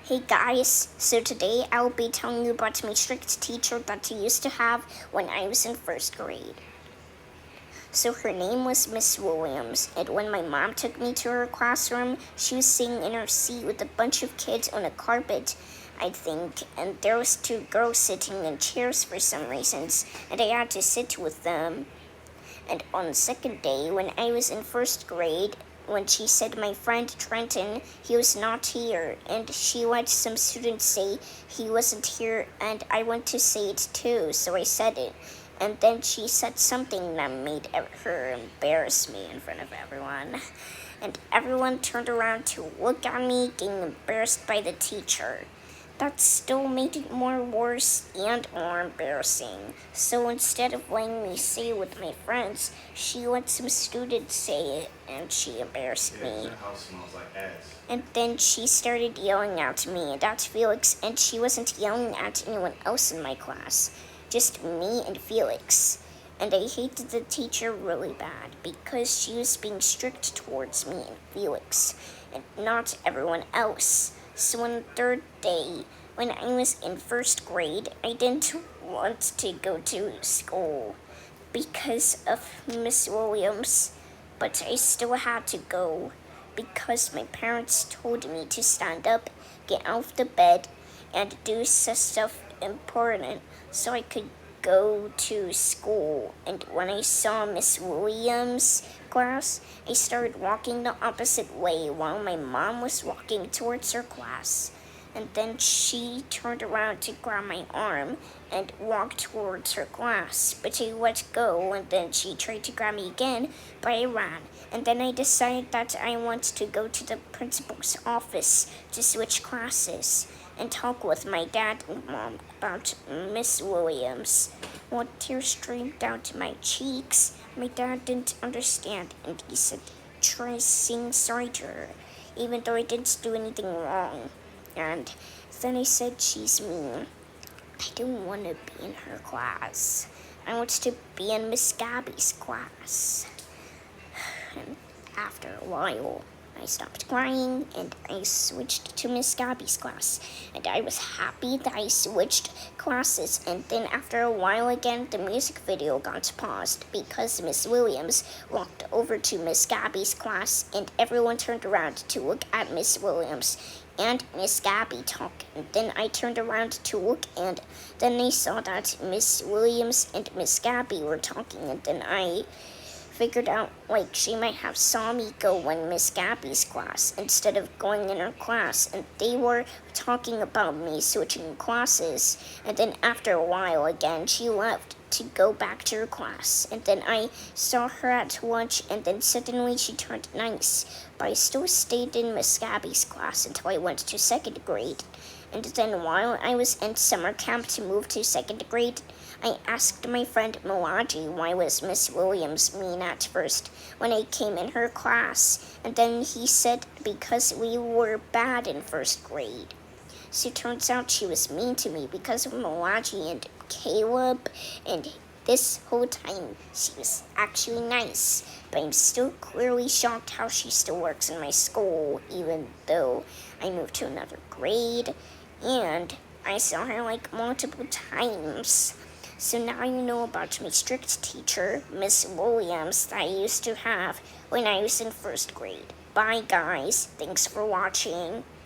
Hey guys, so today I'll be telling you about my strict teacher that I used to have when I was in first grade. So her name was Miss Williams, and when my mom took me to her classroom, she was sitting in her seat with a bunch of kids on a carpet, I think, and there was two girls sitting in chairs for some reasons, and I had to sit with them. And on the second day, when I was in first grade, when she said my friend Trenton, he was not here, and she let some students say he wasn't here, and I went to say it too, so I said it. And then she said something that made her embarrass me in front of everyone. And everyone turned around to look at me, getting embarrassed by the teacher. That still made it more worse and more embarrassing. So instead of letting me say it with my friends, she let some students say it, and she embarrassed me. Your house smells like ass. And then she started yelling at me and at Felix, and she wasn't yelling at anyone else in my class, just me and Felix. And I hated the teacher really bad because she was being strict towards me and Felix, and not everyone else. So on the third day, when I was in first grade, I didn't want to go to school because of Miss Williams, but I still had to go because my parents told me to stand up, get out of the bed, and do some stuff important so I could go to school. And when I saw Miss Williams' class, I started walking the opposite way while my mom was walking towards her class. And then she turned around to grab my arm and walked towards her class. But I let go, and then she tried to grab me again, but I ran. And then I decided that I wanted to go to the principal's office to switch classes and talk with my dad and mom about Miss Williams. When tears streamed down to my cheeks, my dad didn't understand, and he said, "Try saying sorry to her, even though I didn't do anything wrong." And then I said, "She's mean. I don't want to be in her class. I want to be in Miss Gabby's class." And after a while, I stopped crying and I switched to Miss Gabby's class. And I was happy that I switched classes. And then after a while again, the music video got paused because Miss Williams walked over to Miss Gabby's class and everyone turned around to look at Miss Williams and Miss Gabby talk. And then I turned around to look, and then I saw that Miss Williams and Miss Gabby were talking, and then I figured out she might have saw me go in Miss Gabby's class instead of going in her class, and they were talking about me switching classes. And then after a while again, she left to go back to her class, and then I saw her at lunch, and then suddenly she turned nice, but I still stayed in Miss Gabby's class until I went to second grade. And then while I was in summer camp to move to second grade, I asked my friend Malaji why was Miss Williams mean at first when I came in her class, and then he said because we were bad in first grade. So it turns out she was mean to me because of Malaji and Caleb, and this whole time she was actually nice, but I'm still clearly shocked how she still works in my school even though I moved to another grade, and I saw her multiple times. So now you know about my strict teacher, Miss Williams, that I used to have when I was in first grade. Bye guys, thanks for watching.